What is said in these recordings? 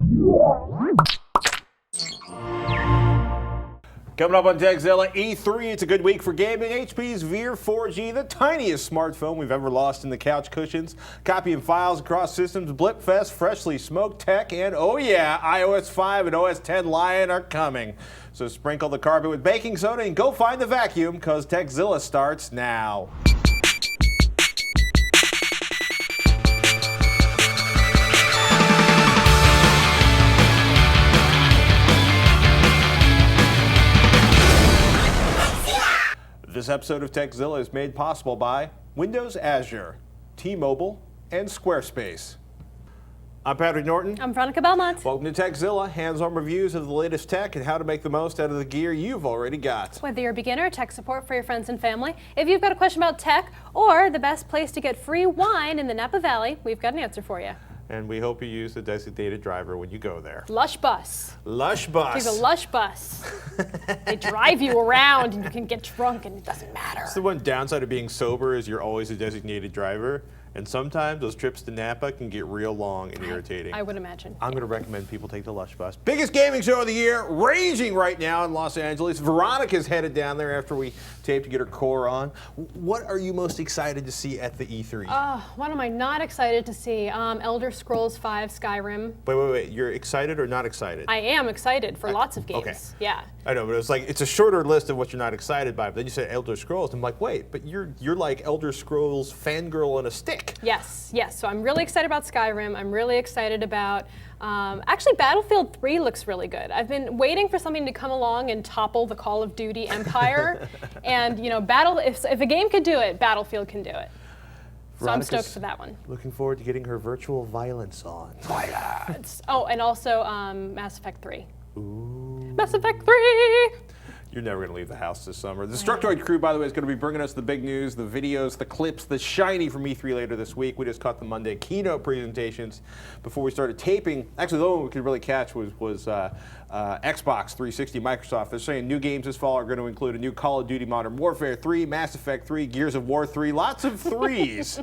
Coming up on TechZilla, E3, it's a good week for gaming. HP's Veer 4G, the tiniest smartphone we've ever lost in the couch cushions. Copying files across systems, Blip Fest, freshly smoked tech, and oh yeah, iOS 5 and OS 10 Lion are coming. So sprinkle the carpet with baking soda and go find the vacuum, because TechZilla starts now. This episode of TechZilla is made possible by Windows Azure, T-Mobile, and Squarespace. I'm Patrick Norton. I'm Veronica Belmont. Welcome to TechZilla, hands-on reviews of the latest tech and how to make the most out of the gear you've already got. Whether you're a beginner, tech support for your friends and family, if you've got a question about tech, or the best place to get free wine in the Napa Valley, we've got an answer for you. And we hope you use the designated driver when you go there. Lush Bus. Lush Bus. Take a Lush Bus. They drive you around and you can get drunk and it doesn't matter. It's the one downside of being sober is you're always a designated driver. And sometimes those trips to Napa can get real long and irritating. I would imagine. I'm going to recommend people take the Lush Bus. Biggest gaming show of the year, raging right now in Los Angeles. Veronica's headed down there after we taped to get her core on. What are you most excited to see at the E3? What am I not excited to see? Elder Scrolls V Skyrim. Wait. You're excited or not excited? I am excited for lots of games. Okay. Yeah. I know, but it's a shorter list of what you're not excited by. But then you said Elder Scrolls, and I'm like, wait, but you're like Elder Scrolls fangirl on a stick. Yes. So I'm really excited about Skyrim. I'm really excited about, actually Battlefield 3 looks really good. I've been waiting for something to come along and topple the Call of Duty empire. And you know, if a game could do it, Battlefield can do it. So I'm stoked for that one. Looking forward to getting her virtual violence on. Violence. Oh, and also Mass Effect 3. Ooh. Mass Effect 3! You're never going to leave the house this summer. The Destructoid crew, by the way, is going to be bringing us the big news, the videos, the clips, the shiny from E3 later this week. We just caught the Monday keynote presentations before we started taping. Actually, the only one we could really catch was Xbox 360, Microsoft. They're saying new games this fall are going to include a new Call of Duty Modern Warfare 3, Mass Effect 3, Gears of War 3, lots of threes.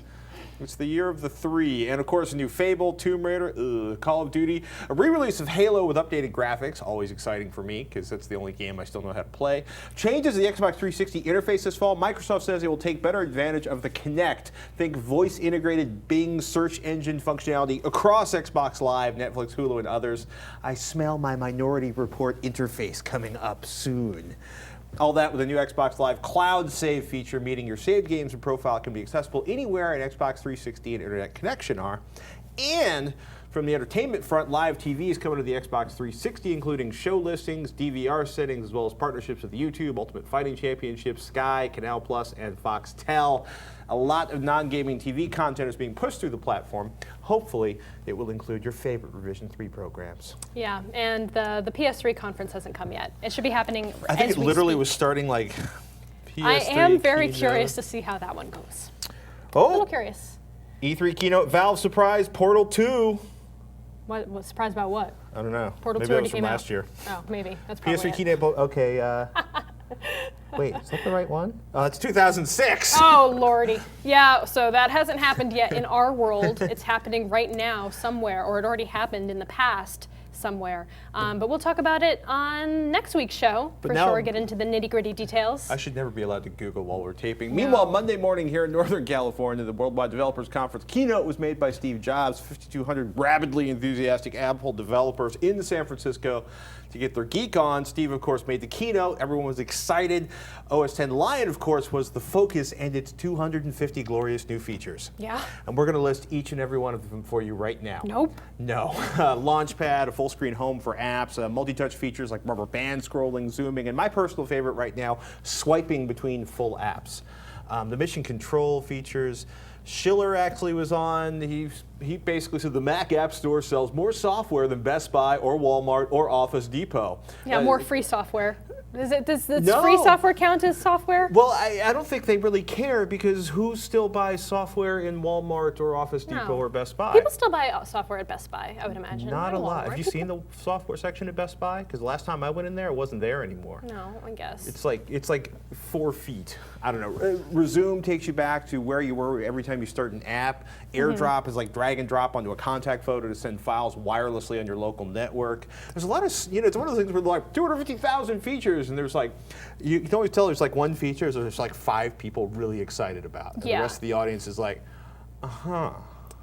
It's the year of the 3. And of course, a new Fable, Tomb Raider, Call of Duty, a re-release of Halo with updated graphics, always exciting for me because that's the only game I still know how to play. Changes to the Xbox 360 interface this fall. Microsoft says it will take better advantage of the Kinect. Think voice-integrated Bing search engine functionality across Xbox Live, Netflix, Hulu, and others. I smell my Minority Report interface coming up soon. All that with a new Xbox Live Cloud Save feature, meaning your saved games and profile can be accessible anywhere an Xbox 360 and internet connection are. And from the entertainment front, live TV is coming to the Xbox 360, including show listings, DVR settings, as well as partnerships with YouTube, Ultimate Fighting Championship, Sky, Canal Plus, and Foxtel. A lot of non-gaming TV content is being pushed through the platform. Hopefully, it will include your favorite Revision 3 programs. Yeah, and the PS3 conference hasn't come yet. It should be happening I think as it we literally speak. was starting like PS3 I am very keynote. curious to see how that one goes. A Oh, little curious. E3 keynote, Valve surprise, Portal 2. What surprised about what? I don't know. Portal Maybe 2 that already was from came last out. year. Oh, maybe. That's probably PS3 it. keynote, okay. Wait, is that the right one? It's 2006. Oh, lordy. Yeah, so that hasn't happened yet in our world. It's happening right now somewhere, or it already happened in the past somewhere. But we'll talk about it on next week's show, for now- sure, get into the nitty-gritty details. I should never be allowed to Google while we're taping. Meanwhile, Monday morning here in Northern California, the Worldwide Developers Conference keynote was made by Steve Jobs. 5,200 rabidly enthusiastic Apple developers in San Francisco to get their geek on. Steve, of course, made the keynote. Everyone was excited. OS 10 Lion, of course, was the focus and its 250 glorious new features. Yeah. And we're going to list each and every one of them for you right now. Nope. No. Launchpad, a full screen home for apps, multi-touch features like rubber band scrolling, zooming, and my personal favorite right now, swiping between full apps. The mission control features. Schiller actually was on. He basically said the Mac App Store sells more software than Best Buy or Walmart or Office Depot. Yeah, more free software. Does No. free software count as software? Well, I don't think they really care because who still buys software in Walmart or Office Depot No. or Best Buy? People still buy software at Best Buy, I would imagine. Not a lot. Walmart. Have you seen the software section at Best Buy? Because the last time I went in there, it wasn't there anymore. No, I guess. It's like 4 feet. I don't know. Resume takes you back to where you were every time you start an app. AirDrop is like drag and drop onto a contact photo to send files wirelessly on your local network. There's a lot of, it's one of those things where like 250,000 features, and there's like, you can always tell there's like one feature there's like 5 people really excited about. And the rest of the audience is like,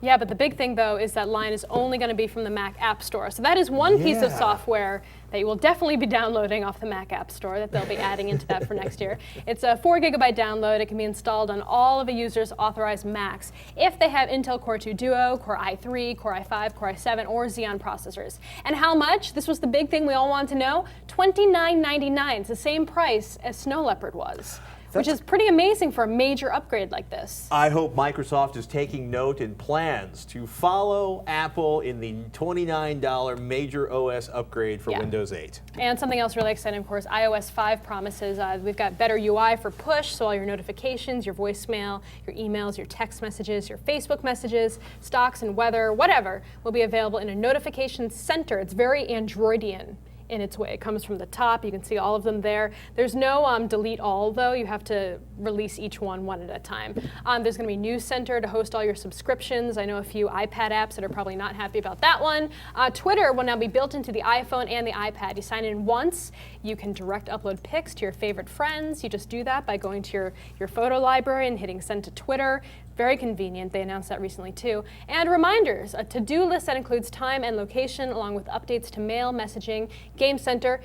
Yeah, but the big thing though is that line is only going to be from the Mac App Store. So that is one piece of software that you will definitely be downloading off the Mac App Store that they'll be adding into that for next year. It's a 4 GB download. It can be installed on all of a user's authorized Macs if they have Intel Core 2 Duo, Core i3, Core i5, Core i7, or Xeon processors. And how much? This was the big thing we all wanted to know. $29.99. It's the same price as Snow Leopard was. Which is pretty amazing for a major upgrade like this. I hope Microsoft is taking note and plans to follow Apple in the $29 major OS upgrade for Windows 8. And something else really exciting, of course, iOS 5 promises. We've got better UI for push, so all your notifications, your voicemail, your emails, your text messages, your Facebook messages, stocks and weather, whatever, will be available in a notification center. It's very Androidian in its way. It comes from the top. You can see all of them there. There's no delete all, though. You have to release each one at a time. There's going to be News Center to host all your subscriptions. I know a few iPad apps that are probably not happy about that one. Twitter will now be built into the iPhone and the iPad. You sign in once. You can direct upload pics to your favorite friends. You just do that by going to your photo library and hitting send to Twitter. Very convenient. They announced that recently too. And reminders, a to-do list that includes time and location along with updates to mail, messaging, Game Center,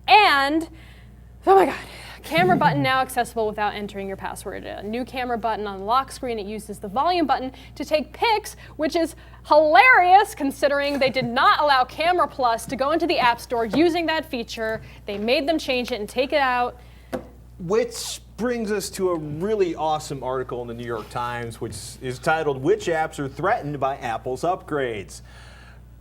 and, oh my God, camera button now accessible without entering your password. A new camera button on the lock screen. It uses the volume button to take pics, which is hilarious considering they did not allow Camera Plus to go into the App Store using that feature. They made them change it and take it out. Which brings us to a really awesome article in the New York Times, which is titled, "Which Apps Are Threatened by Apple's Upgrades?"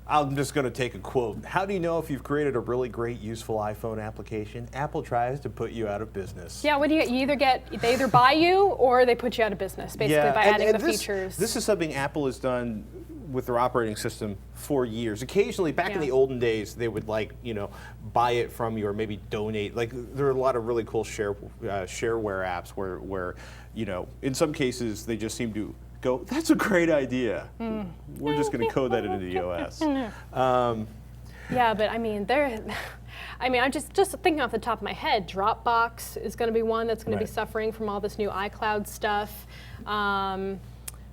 I'm just going to take a quote. "How do you know if you've created a really great, useful iPhone application? Apple tries to put you out of business." Yeah, what do you either get? They either buy you or they put you out of business, basically, by adding the features. This is something Apple has done with their operating system for years. Occasionally, back in the olden days, they would buy it from you or maybe donate. Like there are a lot of really cool shareware apps where in some cases they just seem to go, "That's a great idea. We're just going to code that into the OS." Yeah, but I mean, I'm just thinking off the top of my head. Dropbox is going to be one that's going to be suffering from all this new iCloud stuff.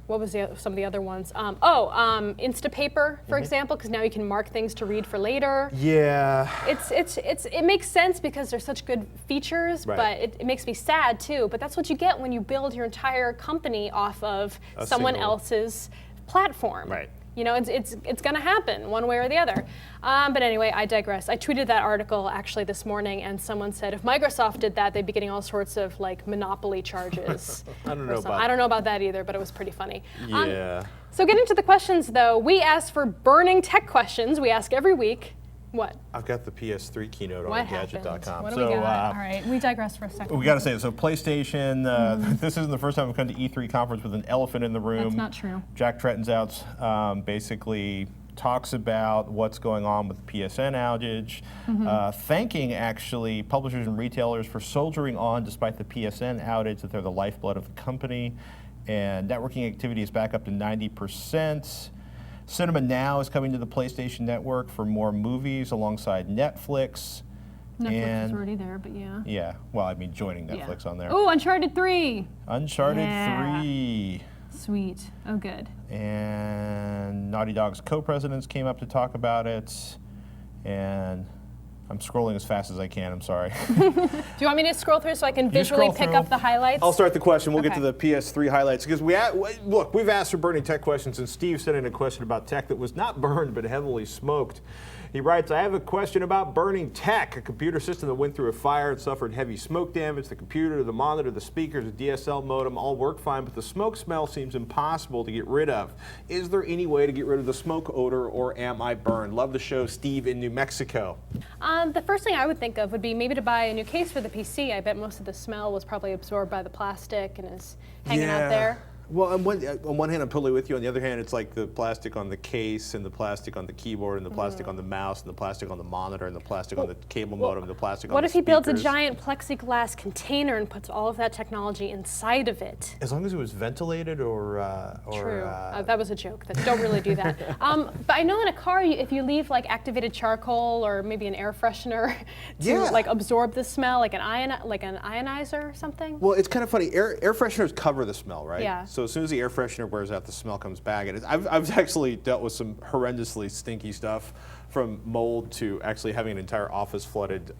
What was some of the other ones? Instapaper, for example, because now you can mark things to read for later. Yeah. It makes sense because they're such good features, but it makes me sad too. But that's what you get when you build your entire company off of someone else's platform. Right. It's going to happen one way or the other. But anyway, I digress. I tweeted that article actually this morning, and someone said if Microsoft did that, they'd be getting all sorts of monopoly charges. I don't know about that either, but it was pretty funny. Yeah. So getting to the questions, though, we asked for burning tech questions. We ask every week. What? I've got the PS3 keynote on Gadget.com. What do we got? All right, we digress for a second. We got to say, so PlayStation, this isn't the first time we've come to E3 conference with an elephant in the room. That's not true. Jack Tretton's out, basically talks about what's going on with the PSN outage, thanking actually publishers and retailers for soldiering on despite the PSN outage, that they're the lifeblood of the company, and networking activity is back up to 90%. Cinema Now is coming to the PlayStation Network for more movies alongside Netflix. Netflix is already there, but yeah. Yeah, well, I mean, joining Netflix on there. Oh, Uncharted 3. Uncharted 3. Sweet. Oh, good. And Naughty Dog's co-presidents came up to talk about it. And I'm scrolling as fast as I can, I'm sorry. Do you want me to scroll through so I can visually pick up the highlights? I'll start the question. We'll get to the PS3 highlights. Because we've asked for burning tech questions, and Steve sent in a question about tech that was not burned but heavily smoked. He writes, "I have a question about burning tech. A computer system that went through a fire and suffered heavy smoke damage. The computer, the monitor, the speakers, the DSL modem all work fine, but the smoke smell seems impossible to get rid of. Is there any way to get rid of the smoke odor, or am I burned? Love the show, Steve in New Mexico." The first thing I would think of would be maybe to buy a new case for the PC. I bet most of the smell was probably absorbed by the plastic and is hanging out there. Well, on one hand, I'm totally with you. On the other hand, it's like the plastic on the case and the plastic on the keyboard and the plastic on the mouse and the plastic on the monitor and the plastic on the cable modem and the plastic on the What if he builds a speakers. giant plexiglass container and puts all of that technology inside of it? As long as it was ventilated or True. That was a joke. Don't really do that. But I know in a car, if you leave like activated charcoal or maybe an air freshener to like absorb the smell, like an ionizer or something. Well, it's kind of funny. Air fresheners cover the smell, right? Yeah. So as soon as the air freshener wears out, the smell comes back. And I've actually dealt with some horrendously stinky stuff, from mold to actually having an entire office flooded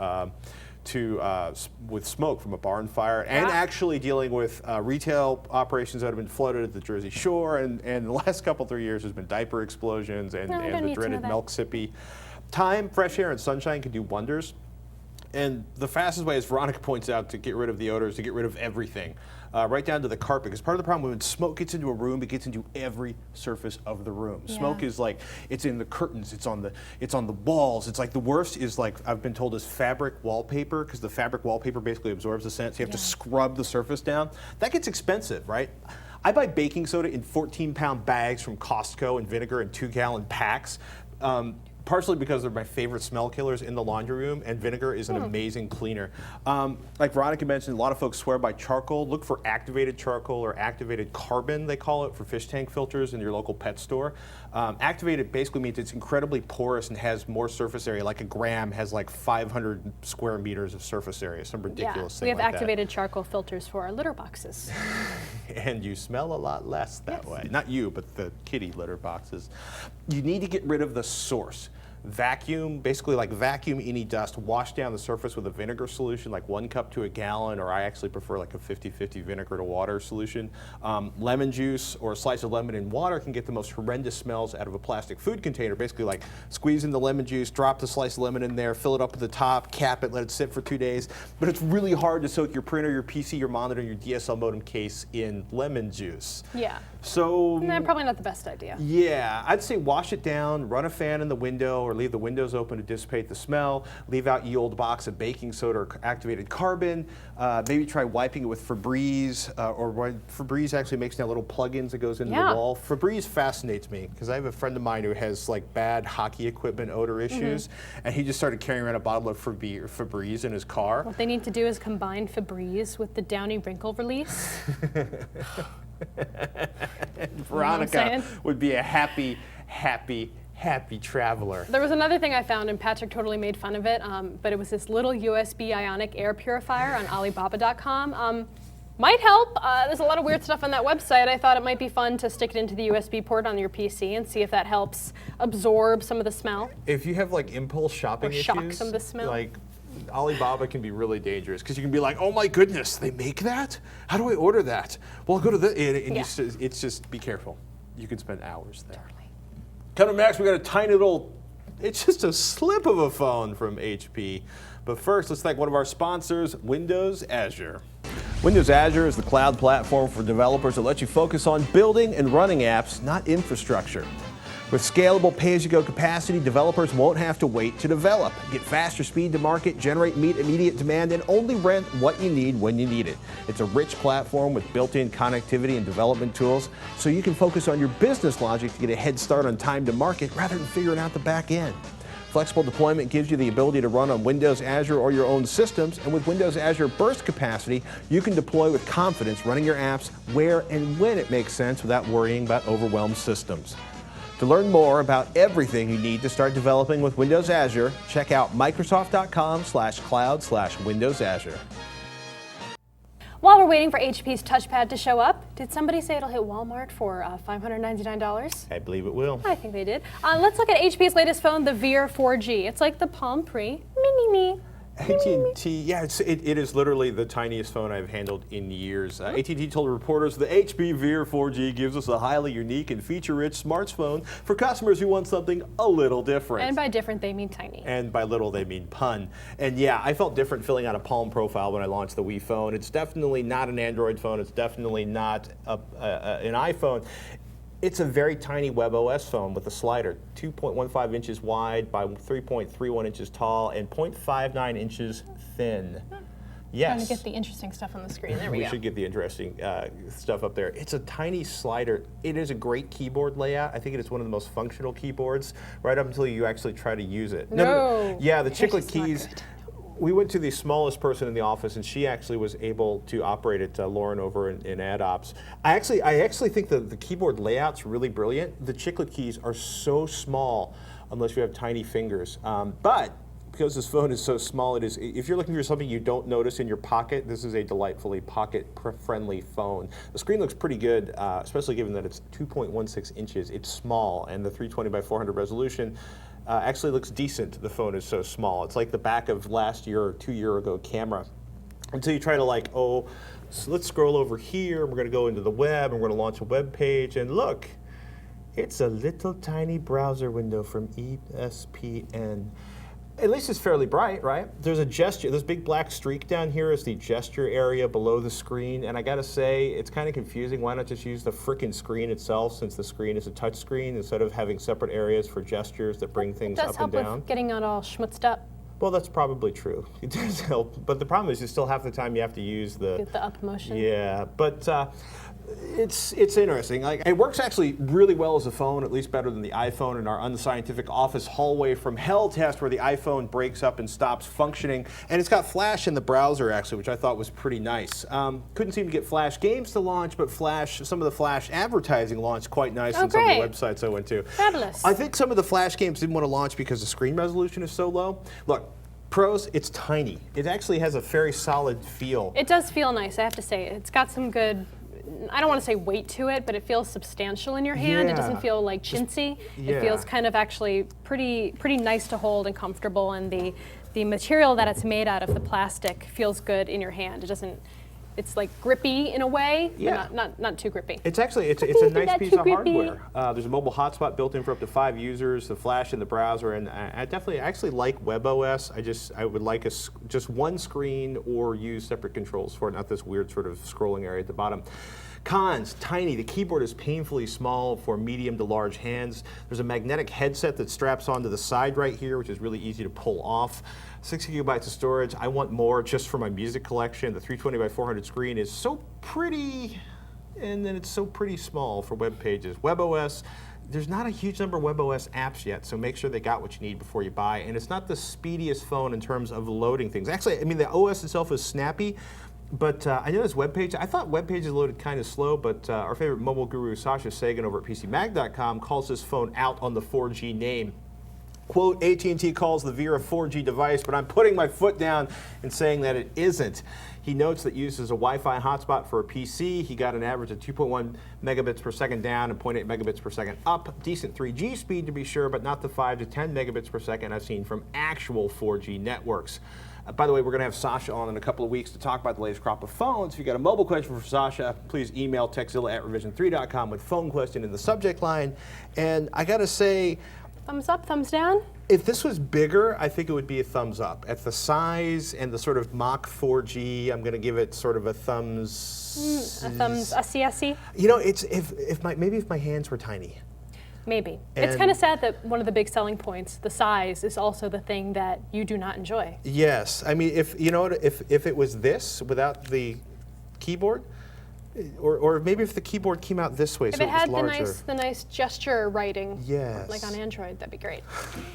with smoke from a barn fire, and actually dealing with retail operations that have been flooded at the Jersey Shore. And the last couple, 3 years, there's been diaper explosions and the dreaded milk sippy. Time, fresh air, and sunshine can do wonders. And the fastest way, as Veronica points out, to get rid of the odor is to get rid of everything, right down to the carpet. Because part of the problem when smoke gets into a room, it gets into every surface of the room. Yeah. Smoke is like, it's in the curtains, it's on the walls. It's like the worst is, like I've been told, is fabric wallpaper, because the fabric wallpaper basically absorbs the scent. So you have to scrub the surface down. That gets expensive, right? I buy baking soda in 14-pound bags from Costco and vinegar in 2-gallon packs. Partially because they're my favorite smell killers in the laundry room, and vinegar is an amazing cleaner. Like Veronica mentioned, a lot of folks swear by charcoal. Look for activated charcoal or activated carbon, they call it, for fish tank filters in your local pet store. Activated basically means it's incredibly porous and has more surface area. Like a gram has like 500 square meters of surface area, some ridiculous thing we have like activated charcoal filters for our litter boxes. And you smell a lot less that way. Not you, but the kitty litter boxes. You need to get rid of the source. Vacuum, basically like vacuum any dust, wash down the surface with a vinegar solution, like 1 cup to a gallon, or I actually prefer like a 50-50 vinegar to water solution. Lemon juice or a slice of lemon in water can get the most horrendous smells out of a plastic food container. Basically like squeeze in the lemon juice, drop the slice of lemon in there, fill it up at the top, cap it, let it sit for 2 days. But it's really hard to soak your printer, your PC, your monitor, your DSL modem case in lemon juice. Yeah. So probably not the best idea. Yeah, I'd say wash it down, run a fan in the window, or leave the windows open to dissipate the smell. Leave out ye old box of baking soda or activated carbon. Maybe try wiping it with Febreze, or Febreze actually makes now little plugins that goes into the wall. Febreze fascinates me because I have a friend of mine who has like bad hockey equipment odor issues, and he just started carrying around a bottle of Febreze in his car. What they need to do is combine Febreze with the Downy wrinkle release. Veronica would be a happy traveler. There was another thing I found, and Patrick totally made fun of it, but it was this little USB ionic air purifier on Alibaba.com. Might help. There's a lot of weird stuff on that website. I thought it might be fun to stick it into the USB port on your PC and see if that helps absorb some of the smell. If you have like impulse shopping issues, shock some of the smell. Like Alibaba can be really dangerous because you can be like, oh my goodness, they make that? How do I order that? Well, I'll go to the, and it's just, be careful. You can spend hours there. Totally. Coming next, we got a tiny little, it's just a slip of a phone from HP. But first, let's thank one of our sponsors, Windows Azure. Windows Azure is the cloud platform for developers that lets you focus on building and running apps, not infrastructure. With scalable pay-as-you-go capacity, developers won't have to wait to develop. Get faster speed to market, meet immediate demand, and only rent what you need when you need it. It's a rich platform with built-in connectivity and development tools, so you can focus on your business logic to get a head start on time to market rather than figuring out the back end. Flexible deployment gives you the ability to run on Windows Azure or your own systems, and with Windows Azure Burst capacity, you can deploy with confidence, running your apps where and when it makes sense without worrying about overwhelmed systems. To learn more about everything you need to start developing with Windows Azure, check out Microsoft.com/cloud/Windows Azure. While we're waiting for HP's touchpad to show up, did somebody say it'll hit Walmart for $599? I believe it will. I think they did. Let's look at HP's latest phone, the Veer 4G. It's like the Palm Pre. Me. AT&T, yeah, it is literally the tiniest phone I've handled in years. AT&T told reporters the HP Veer 4G gives us a highly unique and feature-rich smartphone for customers who want something a little different. And by different, they mean tiny. And by little, they mean pun. And yeah, I felt different filling out a Palm profile when I launched the Wii phone. It's definitely not an Android phone. It's definitely not an iPhone. It's a very tiny WebOS phone with a slider, 2.15 inches wide by 3.31 inches tall and 0.59 inches thin. Yes. Trying to get the interesting stuff on the screen. There we go. We should get the interesting stuff up there. It's a tiny slider. It is a great keyboard layout. I think it is one of the most functional keyboards right up until you actually try to use it. No. Yeah, the chiclet It's not keys. good. We went to the smallest person in the office, and she actually was able to operate it, Lauren over in AdOps. I actually think the keyboard layout's really brilliant. The chiclet keys are so small, unless you have tiny fingers. But because this phone is so small, it is. If you're looking for something you don't notice in your pocket, this is a delightfully pocket-friendly phone. The screen looks pretty good, especially given that it's 2.16 inches. It's small, and the 320 by 400 resolution actually looks decent. The phone is so small. It's like the back of last year or 2 year ago camera. Until you try to so let's scroll over here. We're going to go into the web, and we're going to launch a web page, and look, it's a little tiny browser window from ESPN. At least it's fairly bright, right? There's a gesture. This big black streak down here is the gesture area below the screen, and I gotta say, it's kind of confusing. Why not just use the frickin' screen itself, since the screen is a touch screen, instead of having separate areas for gestures that bring things up and down? It does help with getting it all schmutzed up. Well, that's probably true. It does help, but the problem is, still half the time you have to use the up motion. Yeah, but it's interesting. Like, it works actually really well as a phone, at least better than the iPhone in our unscientific office hallway from hell test, where the iPhone breaks up and stops functioning. And it's got Flash in the browser, actually, which I thought was pretty nice. Couldn't seem to get Flash games to launch, but some of the Flash advertising launched quite nice on some of the websites I went to. Fabulous. I think some of the Flash games didn't want to launch because the screen resolution is so low. Look, pros, it's tiny. It actually has a very solid feel. It does feel nice, I have to say. It's got some good, I don't want to say weight to it, but it feels substantial in your hand. Yeah. It doesn't feel like chintzy. Yeah. It feels kind of actually pretty nice to hold and comfortable, and the material that it's made out of, the plastic, feels good in your hand. It doesn't, it's like grippy in a way, Yeah. but not too grippy. It's actually, it's a nice piece of hardware. There's a mobile hotspot built in for up to 5 users, the Flash in the browser, and I actually like WebOS. I would like just one screen or use separate controls for it, not this weird sort of scrolling area at the bottom. Cons, tiny. The keyboard is painfully small for medium to large hands. There's a magnetic headset that straps onto the side right here, which is really easy to pull off. 6 gigabytes of storage. I want more just for my music collection. The 320 by 400 screen is so pretty, and then it's so pretty small for web pages. WebOS, there's not a huge number of WebOS apps yet, so make sure they got what you need before you buy. And it's not the speediest phone in terms of loading things. Actually, I mean, the OS itself is snappy, but I know this web page, I thought web pages loaded kind of slow, but our favorite mobile guru, Sasha Sagan over at PCMag.com, calls this phone out on the 4G name. Quote, AT&T calls the Veer a 4G device, but I'm putting my foot down and saying that it isn't. He notes that uses a Wi-Fi hotspot for a PC. He got an average of 2.1 megabits per second down and 0.8 megabits per second up. Decent 3G speed to be sure, but not the 5 to 10 megabits per second I've seen from actual 4G networks. By the way, we're going to have Sasha on in a couple of weeks to talk about the latest crop of phones. If you've got a mobile question for Sasha, please email techzilla@revision3.com with phone question in the subject line. And I got to say, Thumbs up, thumbs down? if this was bigger, I think it would be a thumbs up. At the size and the sort of mock 4G, I'm going to give it sort of a thumbs. A thumbs, a-C-S-E? You know, it's maybe if my hands were tiny. Maybe. It's And- kind of sad that one of the big selling points, the size, is also the thing that you do not enjoy. Yes, I mean, if it was this without the keyboard, or maybe if the keyboard came out this way, If so it it was had larger. the nice gesture writing, Yes. like on Android, that'd be great.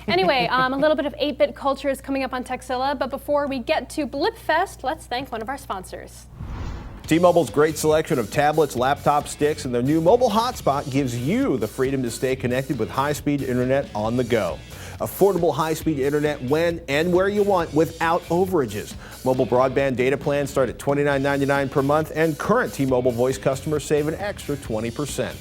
Anyway, a little bit of 8-bit culture is coming up on Tekzilla, but before we get to Blip Fest, let's thank one of our sponsors. T-Mobile's great selection of tablets, laptop sticks, and their new mobile hotspot gives you the freedom to stay connected with high-speed internet on the go. Affordable high-speed internet when and where you want without overages. Mobile broadband data plans start at $29.99 per month, and current T-Mobile voice customers save an extra 20%.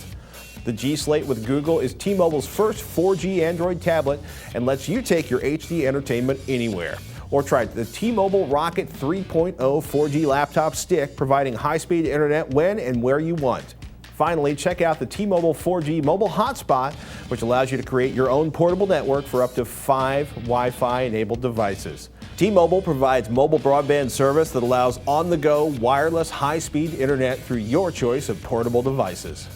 The G Slate with Google is T-Mobile's first 4G Android tablet and lets you take your HD entertainment anywhere. Or try the T-Mobile Rocket 3.0 4G laptop stick, providing high-speed internet when and where you want. Finally, check out the T-Mobile 4G mobile hotspot, which allows you to create your own portable network for up to 5 Wi-Fi enabled devices. T-Mobile provides mobile broadband service that allows on-the-go wireless high-speed internet through your choice of portable devices.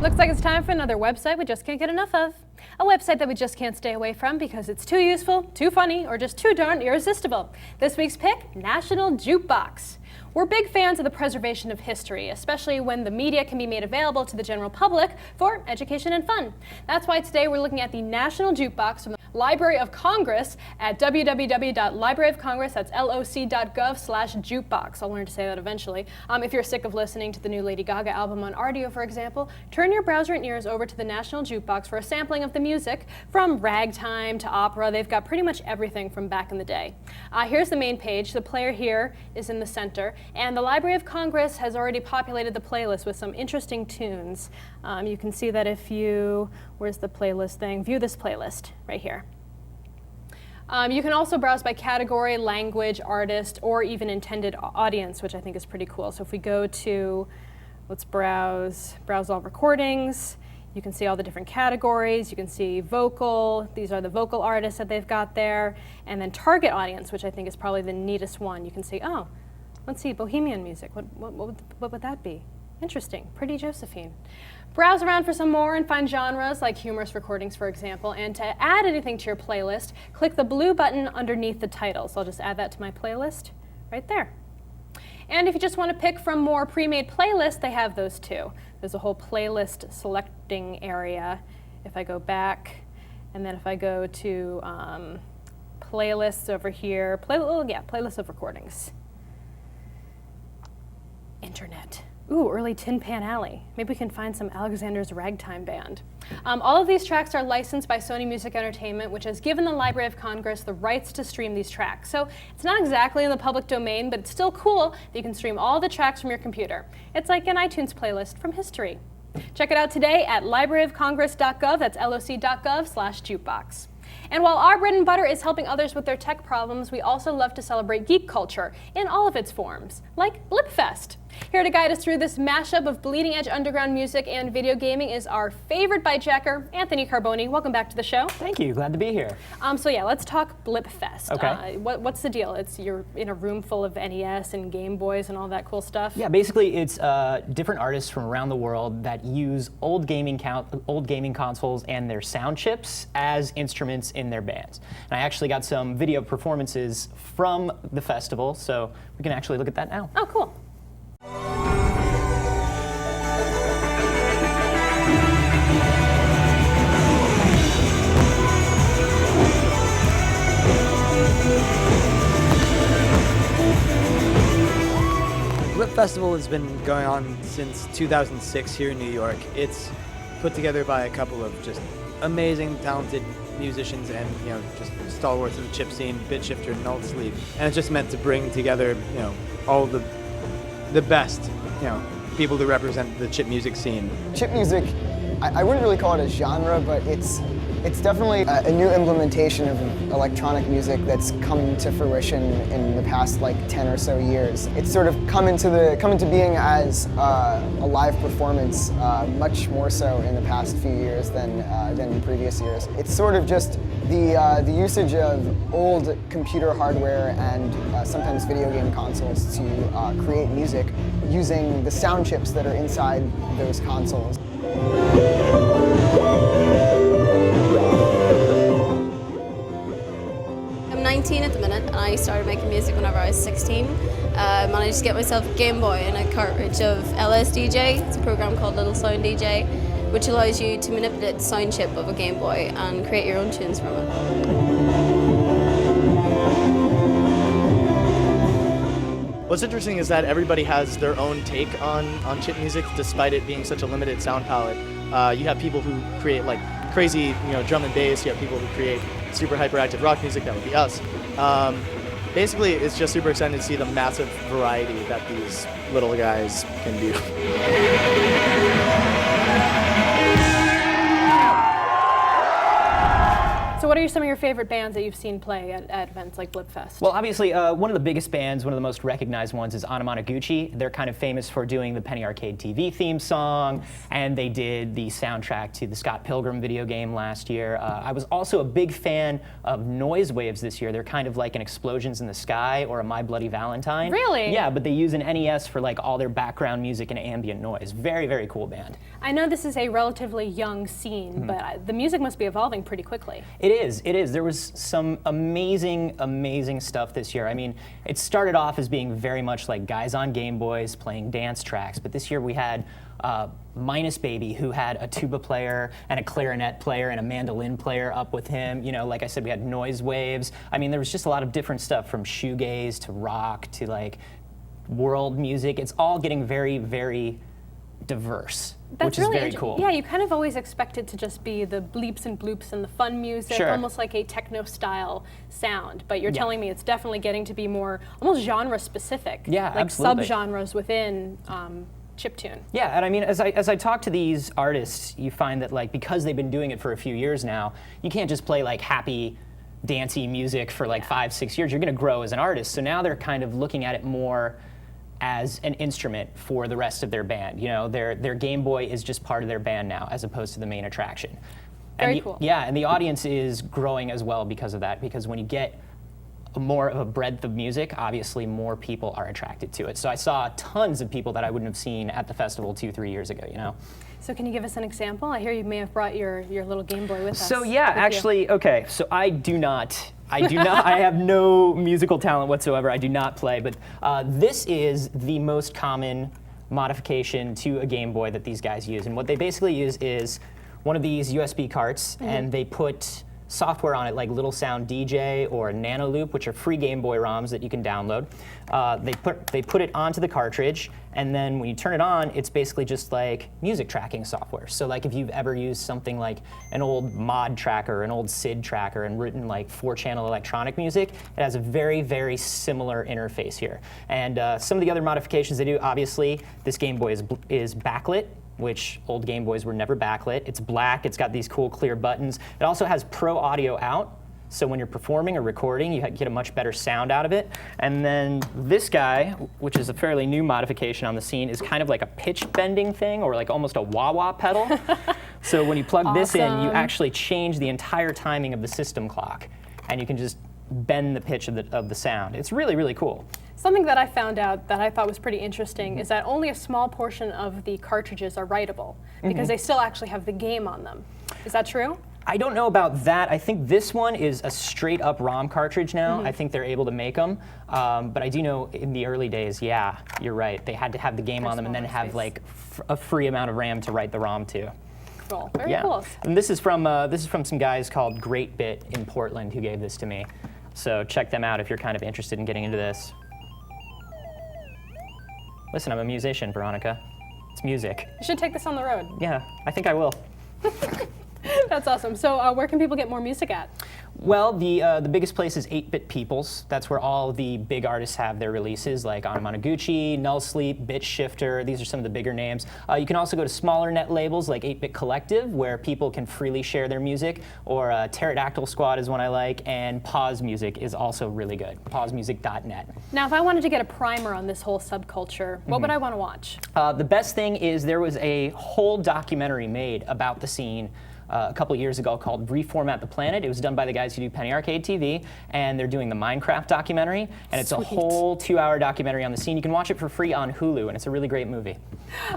Looks like it's time for another website we just can't get enough of. A website that we just can't stay away from because it's too useful, too funny, or just too darn irresistible. This week's pick, National Jukebox. We're big fans of the preservation of history, especially when the media can be made available to the general public for education and fun. That's why today we're looking at the National Jukebox from the Library of Congress at www.libraryofcongress, that's loc.gov/jukebox. I'll learn to say that eventually. If you're sick of listening to the new Lady Gaga album on Rdio, for example, turn your browser and ears over to the National Jukebox for a sampling of the music from ragtime to opera. They've got pretty much everything from back in the day. Here's the main page. The player here is in the center, and the Library of Congress has already populated the playlist with some interesting tunes. You can see that if you, where's the playlist thing? View this playlist right here. You can also browse by category, language, artist, or even intended audience, which I think is pretty cool. So if we go to, let's browse all recordings. You can see all the different categories. You can see vocal. These are the vocal artists that they've got there. And then target audience, which I think is probably the neatest one. You can see, oh, let's see, Bohemian music. What would that be? Interesting. Pretty Josephine. Browse around for some more and find genres like humorous recordings, for example. And to add anything to your playlist, click the blue button underneath the title. So I'll just add that to my playlist right there. And if you just want to pick from more pre-made playlists, they have those too. There's a whole playlist selecting area. If I go back, and then if I go to playlists over here, playlists of recordings. Internet. Ooh, early Tin Pan Alley. Maybe we can find some Alexander's Ragtime Band. All of these tracks are licensed by Sony Music Entertainment, which has given the Library of Congress the rights to stream these tracks. So it's not exactly in the public domain, but it's still cool that you can stream all the tracks from your computer. It's like an iTunes playlist from history. Check it out today at libraryofcongress.gov, that's loc.gov/jukebox. And while our bread and butter is helping others with their tech problems, we also love to celebrate geek culture in all of its forms, like Blip Fest. Here to guide us through this mashup of bleeding-edge underground music and video gaming is our favorite bite jacker, Anthony Carboni. Welcome back to the show. Thank you. Glad to be here. So yeah, let's talk Blip Fest. Okay. What's the deal? You're in a room full of NES and Game Boys and all that cool stuff? Yeah, basically it's different artists from around the world that use old gaming consoles and their sound chips as instruments in their bands. And I actually got some video performances from the festival, so we can actually look at that now. Oh, cool. Blip Festival has been going on since 2006 here in New York. It's put together by a couple of just amazing, talented musicians and, just stalwarts of the chip scene, Bitshifter and Null Sleep. And it's just meant to bring together, all the best, people to represent the chip music scene. Chip music, I wouldn't really call it a genre, but it's definitely a new implementation of electronic music that's come to fruition in the past 10 or so years. It's sort of come into being as a live performance much more so in the past few years than in previous years. It's sort of just the usage of old computer hardware and sometimes video game consoles to create music using the sound chips that are inside those consoles. I'm 19 at the minute, and I started making music whenever I was 16. I managed to get myself a Game Boy and a cartridge of LSDJ. It's a program called Little Sound DJ, which allows you to manipulate the sound chip of a Game Boy and create your own tunes from it. What's interesting is that everybody has their own take on chip music, despite it being such a limited sound palette. You have people who create crazy, drum and bass. You have people who create super hyperactive rock music. That would be us. Basically, it's just super exciting to see the massive variety that these little guys can do. So So what are some of your favorite bands that you've seen play at events like Blip Fest? Well, obviously, one of the biggest bands, one of the most recognized ones is Anamanaguchi. They're kind of famous for doing the Penny Arcade TV theme song, and they did the soundtrack to the Scott Pilgrim video game last year. I was also a big fan of Noise Waves this year. They're kind of like an Explosions in the Sky or a My Bloody Valentine. Really? Yeah, but they use an NES for like all their background music and ambient noise. Very, very cool band. I know this is a relatively young scene, but the music must be evolving pretty quickly. It is, it is. There was some amazing, amazing stuff this year. I mean, it started off as being very much like guys on Game Boys playing dance tracks, but this year we had Minus Baby, who had a tuba player and a clarinet player and a mandolin player up with him. You know, like I said, we had Noise Waves. I mean, there was just a lot of different stuff from shoegaze to rock to like world music. It's all getting very, very diverse, which is very cool. Yeah, you kind of always expect it to just be the bleeps and bloops and the fun music, Sure. almost like a techno-style sound. But you're telling me it's definitely getting to be more almost genre-specific. Yeah, like absolutely. subgenres within chiptune. Yeah, and I mean, as I talk to these artists, you find that like because they've been doing it for a few years now, you can't just play like happy, dancey music for like 5-6 years. You're going to grow as an artist. So now they're kind of looking at it more as an instrument for the rest of their band. You know, their Game Boy is just part of their band now, as opposed to the main attraction. Very cool. Yeah, and the audience is growing as well because of that. Because when you get more of a breadth of music, obviously more people are attracted to it. So I saw tons of people that I wouldn't have seen at the festival 2-3 years ago. You know. So can you give us an example? I hear you may have brought your little Game Boy with us. So yeah, actually, okay. So I do not. I have no musical talent whatsoever. I do not play, but this is the most common modification to a Game Boy that these guys use. And what they basically use is one of these USB carts, and they put software on it like Little Sound DJ or Nano Loop, which are free Game Boy ROMs that you can download. They put it onto the cartridge, and then when you turn it on, it's basically just like music tracking software. So like if you've ever used something like an old mod tracker, an old SID tracker, and written like 4-channel electronic music, it has a very, very similar interface here. And some of the other modifications they do, obviously, this Game Boy is backlit, which old Game Boys were never backlit. It's black, it's got these cool clear buttons. It also has Pro Audio Out, so when you're performing or recording, you get a much better sound out of it. And then this guy, which is a fairly new modification on the scene, is kind of like a pitch bending thing, or like almost a wah-wah pedal. So when you plug this in, you actually change the entire timing of the system clock, and you can just bend the pitch of the sound. It's really, really cool. Something that I found out that I thought was pretty interesting is that only a small portion of the cartridges are writable because they still actually have the game on them. Is that true? I don't know about that. I think this one is a straight up ROM cartridge now. I think they're able to make them. But I do know in the early days, yeah, you're right. They had to have the game on them and then have like a free amount of RAM to write the ROM to. Cool. Very cool. And this is from some guys called Great Bit in Portland who gave this to me. So check them out if you're kind of interested in getting into this. Listen, I'm a musician, Veronica. It's music. You should take this on the road. Yeah, I think I will. That's awesome. So where can people get more music at? Well, the biggest place is 8-Bit Peoples. That's where all the big artists have their releases, like Anamanaguchi, Null Sleep, Bit Shifter. These are some of the bigger names. You can also go to smaller net labels like 8-Bit Collective, where people can freely share their music, or Pterodactyl Squad is one I like, and Pause Music is also really good, pausemusic.net. Now, if I wanted to get a primer on this whole subculture, what would I want to watch? The best thing is there was a whole documentary made about the scene a couple years ago called Reformat the Planet. It was done by the guys who do Penny Arcade TV, and they're doing the Minecraft documentary, and it's a whole 2-hour documentary on the scene. You can watch it for free on Hulu, and it's a really great movie.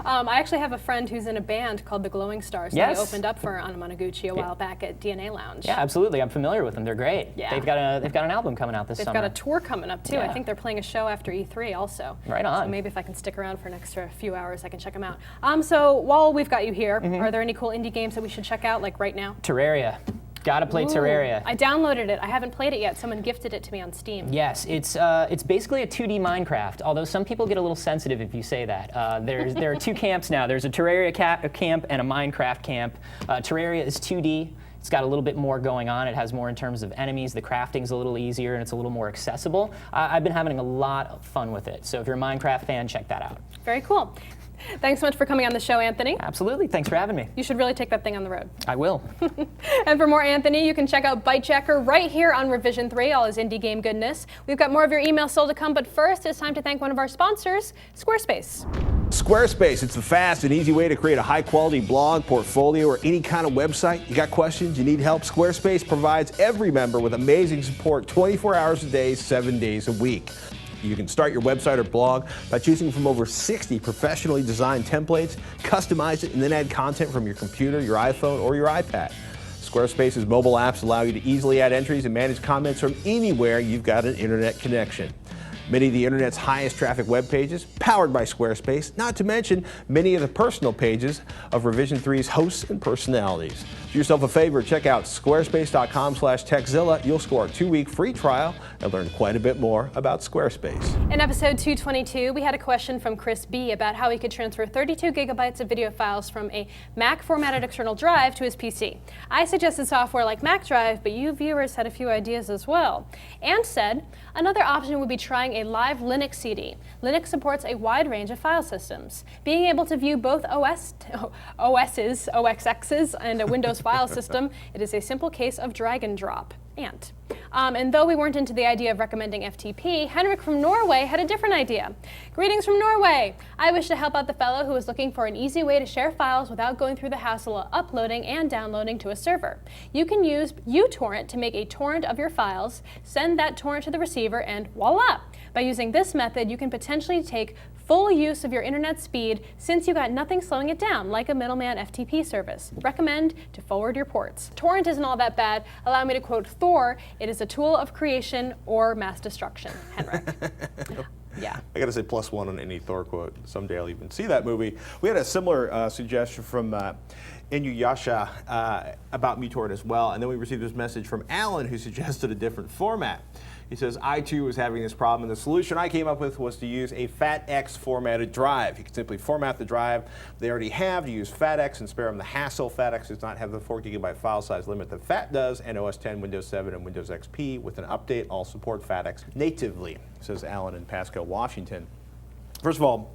I actually have a friend who's in a band called the Glowing Stars. Yes. They opened up for Anamanaguchi a while back at DNA Lounge. Yeah, absolutely. I'm familiar with them. They're great. Yeah. They've got an album coming out this They've summer. got a tour coming up too. Yeah. I think they're playing a show after E3 also. Right on. So maybe if I can stick around for an extra few hours, I can check them out. So while we've got you here, are there any cool indie games that we should check out, like right now? Terraria. Gotta play Terraria. I downloaded it. I haven't played it yet. Someone gifted it to me on Steam. Yes, it's basically a 2D Minecraft, although some people get a little sensitive if you say that. There are two camps now. There's a Terraria camp and a Minecraft camp. Terraria is 2D. It's got a little bit more going on. It has more in terms of enemies. The crafting's a little easier, and it's a little more accessible. I've been having a lot of fun with it. So if you're a Minecraft fan, check that out. Very cool. Thanks so much for coming on the show, Anthony. Absolutely. Thanks for having me. You should really take that thing on the road. I will. And for more Anthony, you can check out Byte Checker right here on Revision 3, all his indie game goodness. We've got more of your emails still to come, but first it's time to thank one of our sponsors, Squarespace. Squarespace, it's the fast and easy way to create a high-quality blog, portfolio, or any kind of website. You got questions, you need help? Squarespace provides every member with amazing support 24 hours a day, 7 days a week. You can start your website or blog by choosing from over 60 professionally designed templates, customize it, and then add content from your computer, your iPhone, or your iPad. Squarespace's mobile apps allow you to easily add entries and manage comments from anywhere you've got an internet connection. Many of the internet's highest traffic web pages powered by Squarespace, not to mention many of the personal pages of Revision 3's hosts and personalities. Do yourself a favor, check out squarespace.com/techzilla. You'll score a 2-week free trial and learn quite a bit more about Squarespace. In episode 222, we had a question from Chris B about how he could transfer 32 gigabytes of video files from a Mac formatted external drive to his PC. I suggested software like Mac Drive, but you viewers had a few ideas as well. And said, another option would be trying a live Linux CD. Linux supports a wide range of file systems. Being able to view both OSs, OXXs, and a Windows file system, it is a simple case of drag and drop. And though we weren't into the idea of recommending FTP, Henrik from Norway had a different idea. Greetings from Norway! I wish to help out the fellow who is looking for an easy way to share files without going through the hassle of uploading and downloading to a server. You can use uTorrent to make a torrent of your files, send that torrent to the receiver, and voila! By using this method, you can potentially take full use of your internet speed since you got nothing slowing it down, like a middleman FTP service. Recommend to forward your ports. Torrent isn't all that bad. Allow me to quote Thor, it is a tool of creation or mass destruction. Henrik. Yeah. I gotta say +1 on any Thor quote. Someday I'll even see that movie. We had a similar suggestion from Inuyasha about MuTorrent as well, and then we received this message from Alan who suggested a different format. He says, I too was having this problem, and the solution I came up with was to use a FATX formatted drive. You can simply format the drive they already have to use FATX and spare them the hassle. FATX does not have the 4 gigabyte file size limit that FAT does, and OS 10, Windows 7, and Windows XP with an update all support FATX natively, says Alan in Pasco, Washington. First of all,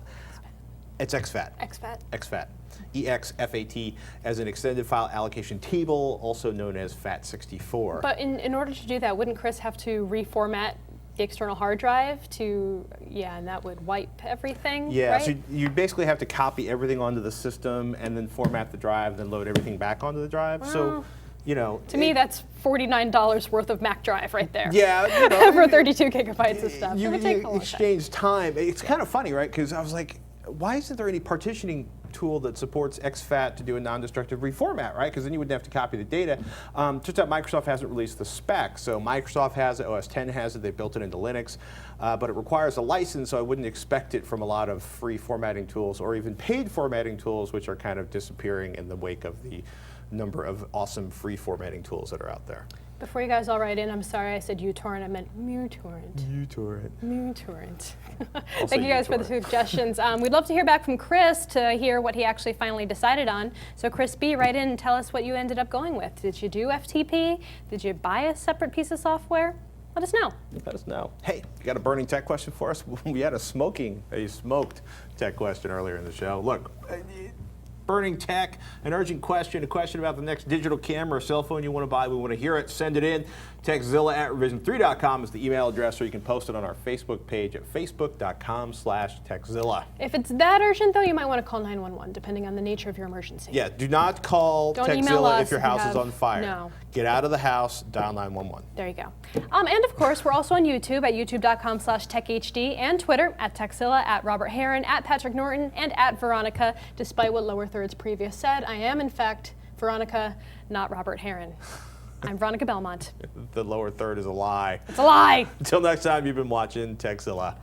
it's exFAT. exFAT. exFAT. exFAT as an extended file allocation table, also known as FAT64. But in order to do that, wouldn't Chris have to reformat the external hard drive to, and that would wipe everything, Yeah, right? so you basically have to copy everything onto the system and then format the drive, then load everything back onto the drive. Wow. So, to me, that's $49 worth of Mac drive right there. Yeah, for 32 gigabytes of stuff. You It would take a long exchange time. It's kind of funny, right? Because I was like, why isn't there any partitioning tool that supports exFAT to do a non-destructive reformat, right? Because then you wouldn't have to copy the data. Turns out Microsoft hasn't released the spec. So Microsoft has it, OS 10 has it, they built it into Linux, but it requires a license, so I wouldn't expect it from a lot of free formatting tools or even paid formatting tools, which are kind of disappearing in the wake of the number of awesome free formatting tools that are out there. Before you guys all write in, I'm sorry I said uTorrent, I meant MuTorrent. uTorrent. MuTorrent. I'll Thank say you guys for the uTorrent. suggestions. We'd love to hear back from Chris to hear what he actually finally decided on. So Chris B, write in and tell us what you ended up going with. Did you do FTP? Did you buy a separate piece of software? Let us know. Let us know. Hey, you got a burning tech question for us? We had a smoked tech question earlier in the show. Look, burning tech, an urgent question, a question about the next digital camera or cell phone you want to buy. We want to hear it. Send it in. Techzilla@revision3.com is the email address, or you can post it on our Facebook page at facebook.com/techzilla. If it's that urgent, though, you might want to call 911, depending on the nature of your emergency. Yeah, do not call Don't email Techzilla us if your if you house is have- on fire. no. Get out of the house, dial 911. There you go. And of course, we're also on YouTube at youtube.com/techhd and Twitter at Techzilla, at Robert Heron, at Patrick Norton, and at Veronica. Despite what Lower Third's previous said, I am in fact Veronica, not Robert Heron. I'm Veronica Belmont. The lower third is a lie. It's a lie. Until next time, you've been watching Techzilla.